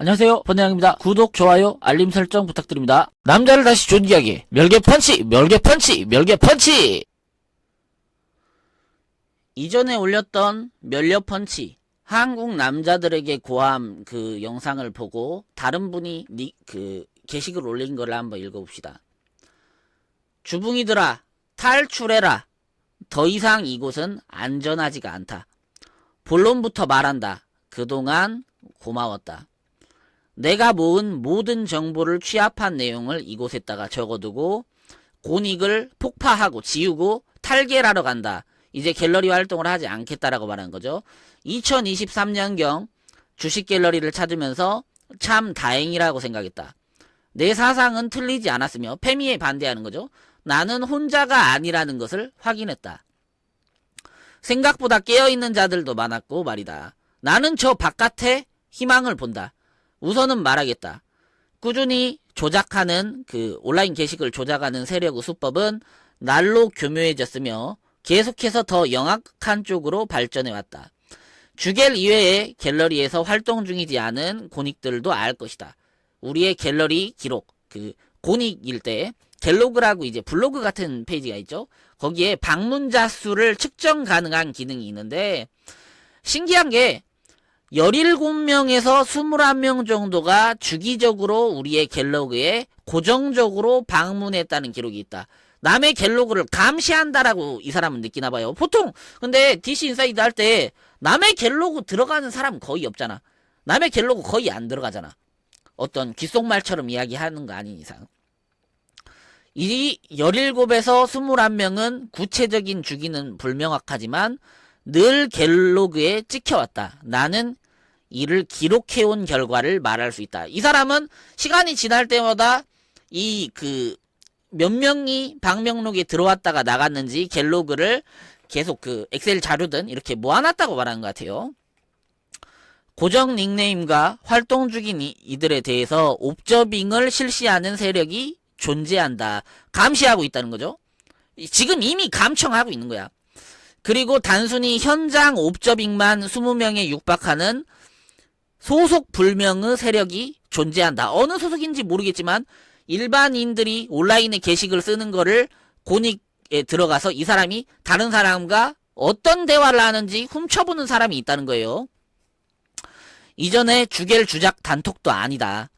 안녕하세요, 번내양입니다. 구독, 좋아요, 알림 설정 부탁드립니다. 남자를 다시 존귀하게 멸개 펀치, 멸개 펀치, 멸개 펀치. 이전에 올렸던 멸려 펀치, 한국 남자들에게 고함 그 영상을 보고 다른 분이 게시글 올린 거를 한번 읽어봅시다. 주붕이들아, 탈출해라. 더 이상 이곳은 안전하지가 않다. 본론부터 말한다. 그동안 고마웠다. 내가 모은 모든 정보를 취합한 내용을 이곳에다가 적어두고 곤익을 폭파하고 지우고 탈계하러 간다. 이제 갤러리 활동을 하지 않겠다라고 말하는 거죠. 2023년경 주식 갤러리를 찾으면서 참 다행이라고 생각했다. 내 사상은 틀리지 않았으며 패미에 반대하는 거죠. 나는 혼자가 아니라는 것을 확인했다. 생각보다 깨어있는 자들도 많았고 말이다. 나는 저 바깥에 희망을 본다. 우선은 말하겠다. 꾸준히 조작하는 온라인 게시글 조작하는 세력의 수법은 날로 교묘해졌으며 계속해서 더 영악한 쪽으로 발전해왔다. 주갤 이외의 갤러리에서 활동 중이지 않은 곤익들도 알 것이다. 우리의 갤러리 기록, 곤익일 때 갤로그라고 이제 블로그 같은 페이지가 있죠. 거기에 방문자 수를 측정 가능한 기능이 있는데 신기한 게 17명에서 21명 정도가 주기적으로 우리의 갤로그에 고정적으로 방문했다는 기록이 있다. 남의 갤로그를 감시한다라고 이 사람은 느끼나봐요. 보통 근데 DC 인사이드 할 때 남의 갤로그 들어가는 사람은 거의 없잖아. 남의 갤로그 거의 안 들어가잖아. 어떤 귓속말처럼 이야기하는 거 아닌 이상. 이 17에서 21명은 구체적인 주기는 불명확하지만 늘 갤로그에 찍혀왔다. 나는 이를 기록해온 결과를 말할 수 있다. 이 사람은 시간이 지날 때마다 몇 명이 방명록에 들어왔다가 나갔는지 갤로그를 계속 엑셀 자료든 이렇게 모아놨다고 말하는 것 같아요. 고정 닉네임과 활동 중인 이들에 대해서 옵저빙을 실시하는 세력이 존재한다. 감시하고 있다는 거죠. 지금 이미 감청하고 있는 거야. 그리고 단순히 현장 옵저빙만 20명에 육박하는 소속 불명의 세력이 존재한다. 어느 소속인지 모르겠지만 일반인들이 온라인에 게시글 쓰는 거를 곤익에 들어가서 이 사람이 다른 사람과 어떤 대화를 하는지 훔쳐보는 사람이 있다는 거예요. 이전에 주갤 주작 단톡도 아니다.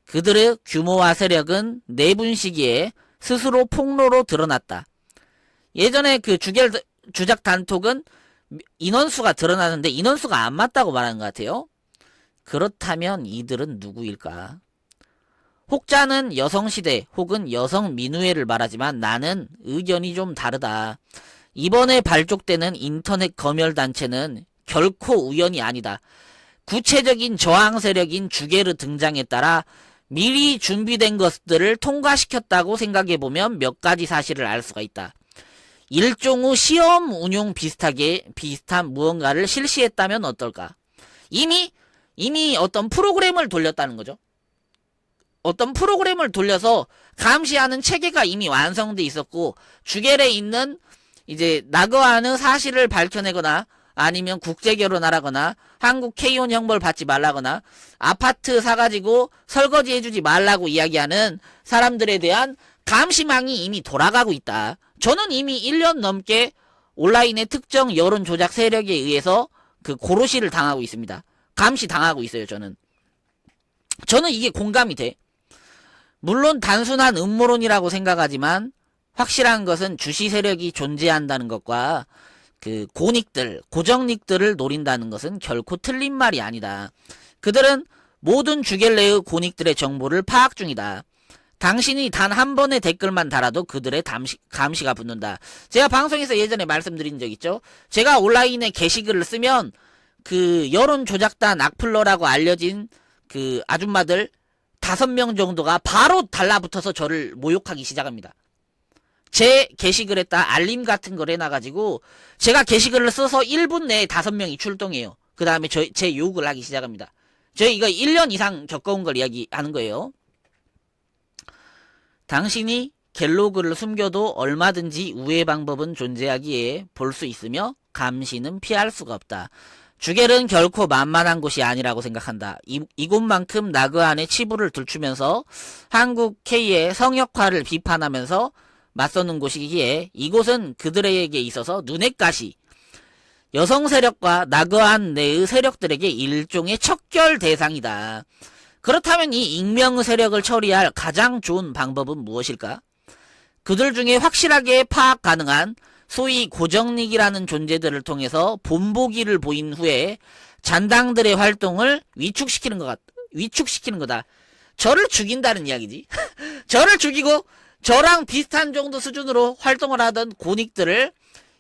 그들의 규모와 세력은 내분 시기에 스스로 폭로로 드러났다. 예전에 주갤 주작 단톡은 인원수가 드러나는데 인원수가 안 맞다고 말하는 것 같아요. 그렇다면 이들은 누구일까? 혹자는 여성시대 혹은 여성민우회를 말하지만 나는 의견이 좀 다르다. 이번에 발족되는 인터넷 검열단체는 결코 우연이 아니다. 구체적인 저항 세력인 주게르 등장에 따라 미리 준비된 것들을 통과시켰다고 생각해보면 몇 가지 사실을 알 수가 있다. 일종의 시험 운용 비슷한 무언가를 실시했다면 어떨까? 이미 어떤 프로그램을 돌렸다는 거죠. 어떤 프로그램을 돌려서 감시하는 체계가 이미 완성돼 있었고 주겔에 있는 이제 낙어하는 사실을 밝혀내거나 아니면 국제결혼하라거나 한국 K-1 형벌 받지 말라거나 아파트 사가지고 설거지 해주지 말라고 이야기하는 사람들에 대한 감시망이 이미 돌아가고 있다. 저는 이미 1년 넘게 온라인의 특정 여론 조작 세력에 의해서 고로시를 당하고 있습니다. 감시 당하고 있어요. 저는 이게 공감이 돼. 물론 단순한 음모론이라고 생각하지만 확실한 것은 주시 세력이 존재한다는 것과 고닉들, 고정닉들을 노린다는 것은 결코 틀린 말이 아니다. 그들은 모든 주갤레의 고닉들의 정보를 파악 중이다. 당신이 단 한 번의 댓글만 달아도 그들의 감시가 붙는다. 제가 방송에서 예전에 말씀드린 적 있죠. 제가 온라인에 게시글을 쓰면 여론 조작단 악플러라고 알려진 아줌마들 5명 정도가 바로 달라붙어서 저를 모욕하기 시작합니다. 제 게시글에다 알림 같은 걸 해놔가지고 제가 게시글을 써서 1분 내에 5명이 출동해요. 그 다음에 제 욕을 하기 시작합니다. 저희 이거 1년 이상 겪어온 걸 이야기하는 거예요. 당신이 갤로그를 숨겨도 얼마든지 우회 방법은 존재하기에 볼 수 있으며 감시는 피할 수가 없다. 주겔은 결코 만만한 곳이 아니라고 생각한다. 이곳만큼 나그안의 치부를 들추면서 한국 K의 성역화를 비판하면서 맞서는 곳이기에 이곳은 그들에게 있어서 눈엣 가시, 여성 세력과 나그안 내의 세력들에게 일종의 척결 대상이다. 그렇다면 이 익명의 세력을 처리할 가장 좋은 방법은 무엇일까? 그들 중에 확실하게 파악 가능한 소위 고정릭이라는 존재들을 통해서 본보기를 보인 후에 잔당들의 활동을 위축시키는 거다. 저를 죽인다는 이야기지. 저를 죽이고 저랑 비슷한 정도 수준으로 활동을 하던 고닉들을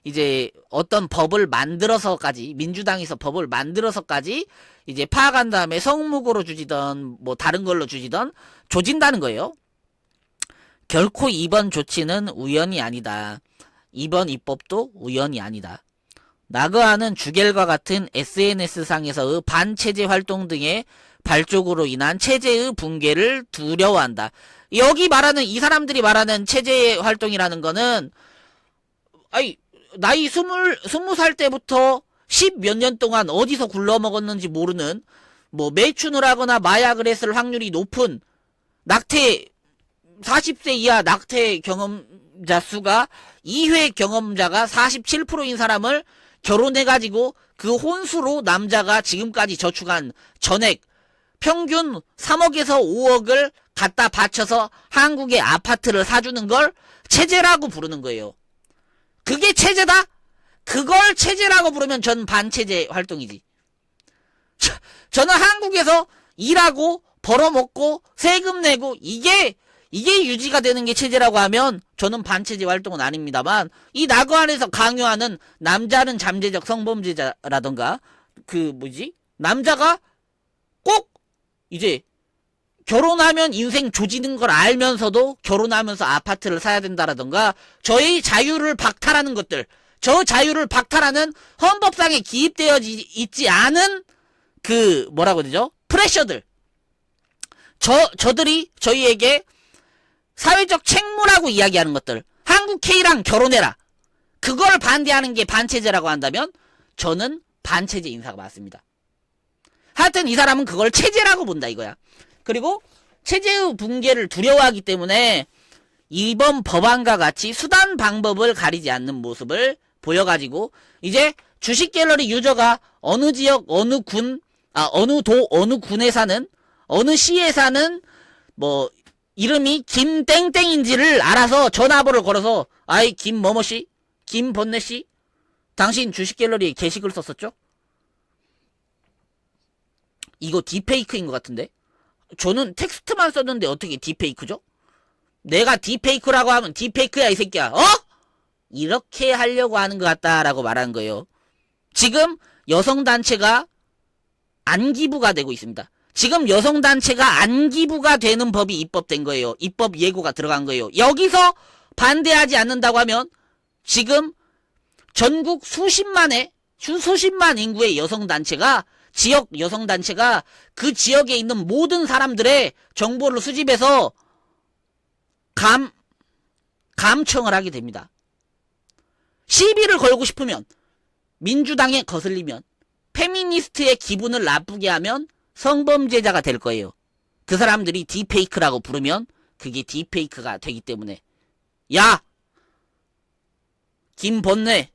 이제 어떤 법을 만들어서까지, 민주당에서 법을 만들어서까지 이제 파악한 다음에 성무고로 주지던 뭐 다른 걸로 주지던 조진다는 거예요. 결코 이번 조치는 우연이 아니다. 이번 입법도 우연이 아니다. 나그안은 주겔과 같은 SNS상에서의 반체제 활동 등의 발족으로 인한 체제의 붕괴를 두려워한다. 여기 말하는 이 사람들이 말하는 체제 활동이라는 거는 나이 20살 때부터 10몇 년 동안 어디서 굴러먹었는지 모르는 뭐 매춘을 하거나 마약을 했을 확률이 높은 40세 이하 낙태 경험자 수가 2회 경험자가 47%인 사람을 결혼해가지고 그 혼수로 남자가 지금까지 저축한 전액 평균 3억에서 5억을 갖다 바쳐서 한국의 아파트를 사주는 걸 체제라고 부르는 거예요. 그게 체제다? 그걸 체제라고 부르면 전 반체제 활동이지. 저는 한국에서 일하고 벌어먹고 세금 내고 이게 유지가 되는 게 체제라고 하면 저는 반체제 활동은 아닙니다만, 이 나그안에서 강요하는 남자는 잠재적 성범죄자라던가 남자가 꼭 이제 결혼하면 인생 조지는 걸 알면서도 결혼하면서 아파트를 사야 된다라던가, 저의 자유를 박탈하는 것들, 저 자유를 박탈하는 헌법상에 기입되어 있지 않은 프레셔들, 저들이 저희에게 사회적 책무라고 이야기하는 것들, 한국 K랑 결혼해라, 그걸 반대하는 게 반체제라고 한다면 저는 반체제 인사가 맞습니다. 하여튼 이 사람은 그걸 체제라고 본다 이거야. 그리고 체제의 붕괴를 두려워하기 때문에 이번 법안과 같이 수단 방법을 가리지 않는 모습을 보여가지고 이제 주식 갤러리 유저가 어느 지역, 어느 군, 어느 도, 어느 군에 사는, 어느 시에 사는 뭐 이름이 김땡땡인지를 알아서 전화번호를 걸어서, 아이 김뭐뭐씨, 김번내씨, 당신 주식 갤러리에 게시글 썼었죠? 이거 딥페이크인 것 같은데? 저는 텍스트만 썼는데 어떻게 딥페이크죠? 내가 딥페이크라고 하면 딥페이크야 이 새끼야. 이렇게 하려고 하는 것 같다라고 말하는 거예요. 지금 여성단체가 안기부가 되고 있습니다. 지금 여성단체가 안기부가 되는 법이 입법된 거예요. 입법 예고가 들어간 거예요. 여기서 반대하지 않는다고 하면 지금 전국 수십만 인구의 여성단체가, 지역 여성단체가 그 지역에 있는 모든 사람들의 정보를 수집해서 감청을 하게 됩니다. 시비를 걸고 싶으면, 민주당에 거슬리면, 페미니스트의 기분을 나쁘게 하면 성범죄자가 될 거예요. 그 사람들이 딥페이크라고 부르면 그게 딥페이크가 되기 때문에, 야! 김번뇌!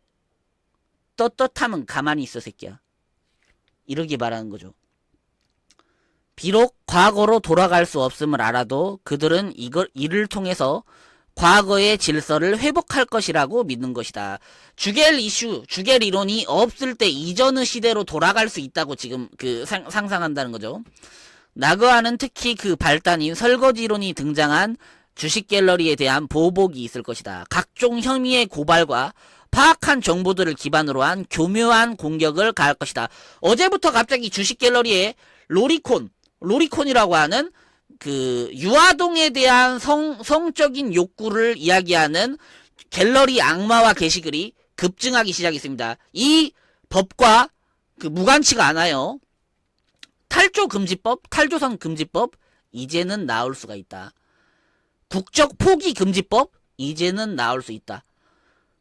떳떳하면 가만히 있어 새끼야. 이렇게 말하는 거죠. 비록 과거로 돌아갈 수 없음을 알아도 그들은 이를 통해서 과거의 질서를 회복할 것이라고 믿는 것이다. 주겔 이론이 없을 때 이전의 시대로 돌아갈 수 있다고 지금 상상한다는 거죠. 나그안은 특히 그 발단인 설거지 이론이 등장한 주식 갤러리에 대한 보복이 있을 것이다. 각종 혐의의 고발과 파악한 정보들을 기반으로 한 교묘한 공격을 가할 것이다. 어제부터 갑자기 주식 갤러리에 로리콘이라고 하는 유아동에 대한 성적인 욕구를 이야기하는 갤러리 악마화 게시글이 급증하기 시작했습니다. 이 법과 무관치가 않아요. 탈조선 금지법, 이제는 나올 수가 있다. 국적 포기 금지법, 이제는 나올 수 있다.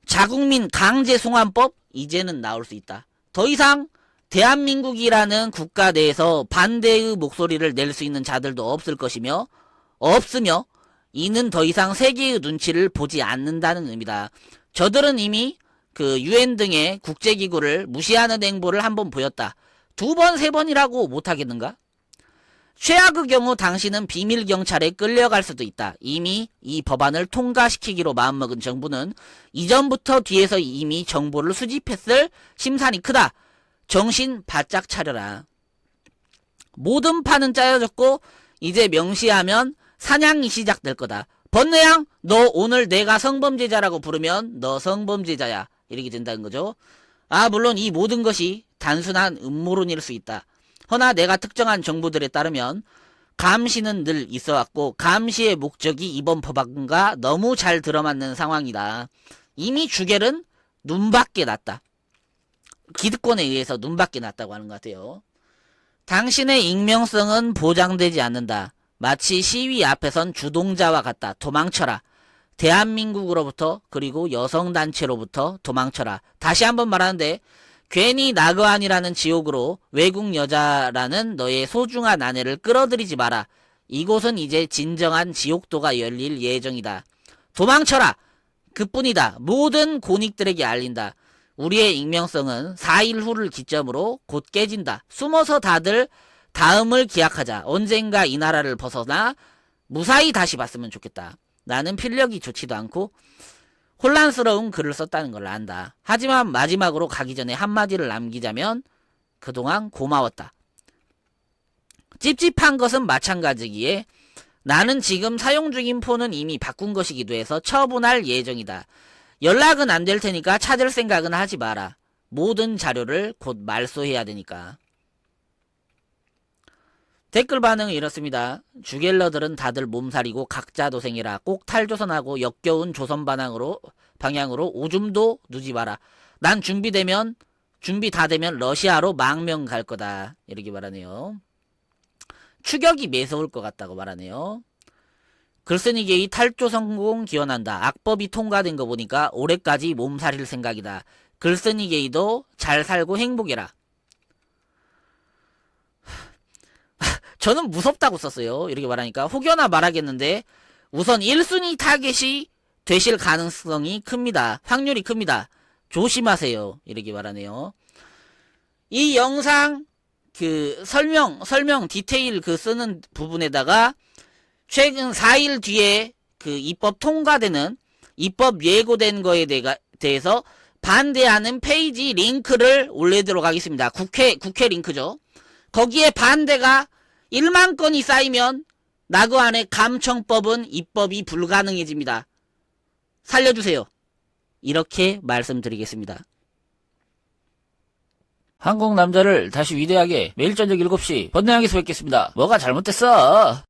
자국민 강제 송환법, 이제는 나올 수 있다. 더 이상 대한민국이라는 국가 내에서 반대의 목소리를 낼 수 있는 자들도 없을 것이며 없으며 이는 더 이상 세계의 눈치를 보지 않는다는 의미다. 저들은 이미 그 UN 등의 국제기구를 무시하는 행보를 한번 보였다. 2번, 3번이라고 못하겠는가? 최악의 경우 당신은 비밀경찰에 끌려갈 수도 있다. 이미 이 법안을 통과시키기로 마음먹은 정부는 이전부터 뒤에서 이미 정보를 수집했을 심산이 크다. 정신 바짝 차려라. 모든 판은 짜여졌고 이제 명시하면 사냥이 시작될 거다. 번뇌양, 너 오늘 내가 성범죄자라고 부르면 너 성범죄자야. 이렇게 된다는 거죠. 물론 이 모든 것이 단순한 음모론일 수 있다. 허나 내가 특정한 정보들에 따르면 감시는 늘 있어왔고 감시의 목적이 이번 법안과 너무 잘 들어맞는 상황이다. 이미 주결은 눈밖에 났다. 기득권에 의해서 눈밖에 났다고 하는 것 같아요. 당신의 익명성은 보장되지 않는다. 마치 시위 앞에선 주동자와 같다. 도망쳐라. 대한민국으로부터 그리고 여성단체로부터 도망쳐라. 다시 한번 말하는데 괜히 나그안이라는 지옥으로 외국 여자라는 너의 소중한 아내를 끌어들이지 마라. 이곳은 이제 진정한 지옥도가 열릴 예정이다. 도망쳐라. 그뿐이다. 모든 고닉들에게 알린다. 우리의 익명성은 4일 후를 기점으로 곧 깨진다. 숨어서 다들 다음을 기약하자. 언젠가 이 나라를 벗어나 무사히 다시 봤으면 좋겠다. 나는 필력이 좋지도 않고 혼란스러운 글을 썼다는 걸 안다. 하지만 마지막으로 가기 전에 한마디를 남기자면 그동안 고마웠다. 찝찝한 것은 마찬가지기에 나는 지금 사용 중인 폰은 이미 바꾼 것이기도 해서 처분할 예정이다. 연락은 안 될 테니까 찾을 생각은 하지 마라. 모든 자료를 곧 말소해야 되니까. 댓글 반응은 이렇습니다. 주갤러들은 다들 몸살이고 각자 도생이라. 꼭 탈조선하고 역겨운 조선 방향으로 오줌도 누지 마라. 난 준비 다 되면 러시아로 망명 갈 거다. 이렇게 말하네요. 추격이 매서울 것 같다고 말하네요. 글쓴이 게이 탈조 성공 기원한다. 악법이 통과된 거 보니까 올해까지 몸살일 생각이다. 글쓴이 게이도 잘 살고 행복해라. 저는 무섭다고 썼어요. 이렇게 말하니까 혹여나 말하겠는데 우선 1순위 타겟이 되실 가능성이 큽니다. 확률이 큽니다. 조심하세요. 이렇게 말하네요. 이 영상 그 설명 디테일 그 쓰는 부분에다가 최근 4일 뒤에 그 입법 통과되는 입법 예고된 거에 대해서 반대하는 페이지 링크를 올리도록 하겠습니다. 국회 링크죠. 거기에 반대가 1만 건이 쌓이면 나그안의 감청법은 입법이 불가능해집니다. 살려주세요. 이렇게 말씀드리겠습니다. 한국 남자를 다시 위대하게 매일 저녁 7시 번뇌하게서 뵙겠습니다. 뭐가 잘못됐어?